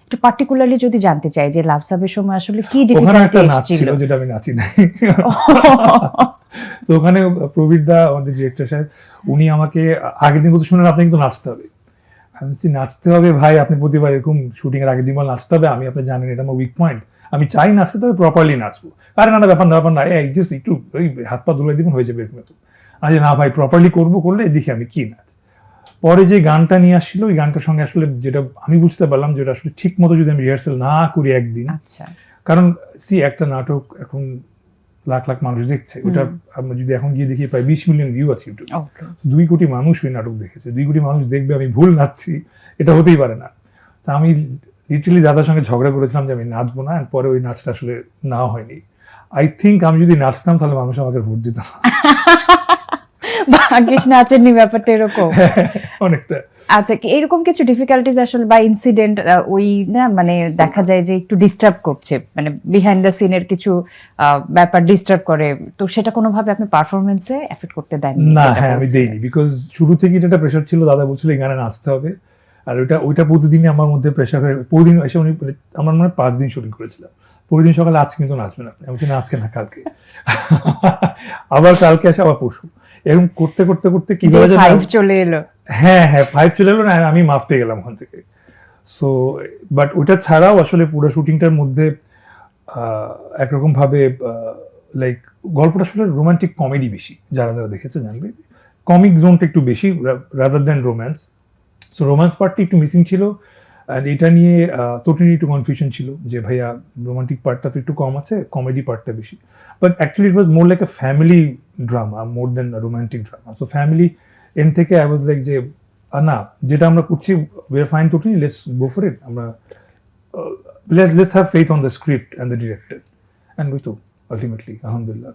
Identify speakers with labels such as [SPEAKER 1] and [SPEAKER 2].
[SPEAKER 1] একটু পার্টিকুলারলি যদি জানতে চাই যে লাভ সাবের সময় আসলে কি
[SPEAKER 2] ওখানে একটা
[SPEAKER 1] ডিফিকাল্টি
[SPEAKER 2] নাচ ছিল
[SPEAKER 1] ছিল?
[SPEAKER 2] যেটা আমি নাচি নাই। তো ওখানে প্রবীর দা আমাদের ডিরেক্টর সাহেব উনি আমাকে আগের দিন বলতে শুনেন আপনি কিন্তু নাচতে হবে। আমি বলছি নাচতে হবে ভাই, আপনি প্রতিবার এরকম শুটিং এর আগের দিন বল নাচতে হবে, আমি আপনি জানেন এটা আমার উইক পয়েন্ট, আমি চাই নাচতে, তবে প্রপারলি নাচবো। আরে না ব্যাপার না এই জাস্ট একটু ওই হাত পা ধুলাই দিবেন হয়ে যাবে এরকম। আমি না ভাই প্রপারলি করবো, করলে দেখি আমি কি নাচ। পরে যে গানটা নিয়ে আসছিল ওই গানটার সঙ্গে আসলে যেটা আমি বুঝতে পারলাম যেটা আসলে ঠিক মতো যদি আমি রিহার্সাল না করি একদিন,
[SPEAKER 1] আচ্ছা,
[SPEAKER 2] কারণ একটা নাটক এখন লাখ লাখ মানুষ দেখছে, ওটা আমরা যদি এখন গিয়ে দেখি প্রায় 20 মিলিয়ন ভিউ আছে ইউটিউবে,
[SPEAKER 1] ওকে।
[SPEAKER 2] 2 কোটি মানুষ ওই নাটক দেখেছে, 2 কোটি মানুষ দেখবে আমি ভুল নাচছি, এটা হতেই পারে না। তা আমি লিটারালি দাদার সঙ্গে ঝগড়া করেছিলাম যে আমি নাচবো না, পরে ওই নাচটা আসলে না হয়নি। আই থিঙ্ক আমি যদি নাচতাম তাহলে মানুষ আমাকে ভোট দিত।
[SPEAKER 1] ভাগ্যিস নাচেননি, ব্যাপারটা এরকম।
[SPEAKER 2] অনেকটা।
[SPEAKER 1] আচ্ছা, এরকম কিছু ডিফিকাল্টিজ আসলে বা ইনসিডেন্ট ওই না মানে দেখা যায় যে একটু ডিস্টার্ব করছে, মানে বিহাইন্ড দ্য সিনের কিছু ব্যাপার ডিস্টার্ব করে, তো সেটা কোনোভাবে আপনি পারফরমেন্সে এফেক্ট করতে দেননি?
[SPEAKER 2] না, হ্যাঁ আমি দেইনি, বিকজ শুরু থেকে এটা একটা প্রেশার ছিল, দাদা বলছিল এই গানে নাচতে হবে, আর ওইটা প্রতিদিনই আমার মধ্যে প্রেশার হয়ে, প্রতিদিন এসে উনি আমার মনে 5 দিন শুটিং করেছিলাম, প্রতিদিন সকালে আজ কিন্তু নাচবেন আপনি, আমি বলছি না আজকে না কালকে, আবার কালকে আসে আবার পরশু, এরকম করতে করতে করতে কিভাবে
[SPEAKER 1] 5 চলে এলো।
[SPEAKER 2] হ্যাঁ 5 চলে এলো না, আমি মাফ পেয়ে গেলাম ওখান থেকে। সো বাট ওইটা ছাড়াও আসলে পুরো শুটিংটার মধ্যে একরকম ভাবে লাইক গল্পটা আসলে রোমান্টিক কমেডি বেশি, যারা যারা দেখেছে জানবে, কমিক জোনটা একটু বেশি rather than romance. So romance পার্টটি একটু মিসিং ছিল, অ্যান্ড এটা নিয়ে তটিনি একটু কনফিউশন ছিল যে ভাইয়া রোমান্টিক পার্টটা তো একটু কম আছে, কমেডি পার্টটা বেশি, but actually it was more like a family drama more than romantic drama. So family and থেকে আই ওয়াজ লাইক যে না যেটা আমরা করছি we are fine totally, let's go for it, আমরা let's have faith on the script and the director, and we do ultimately alhamdulillah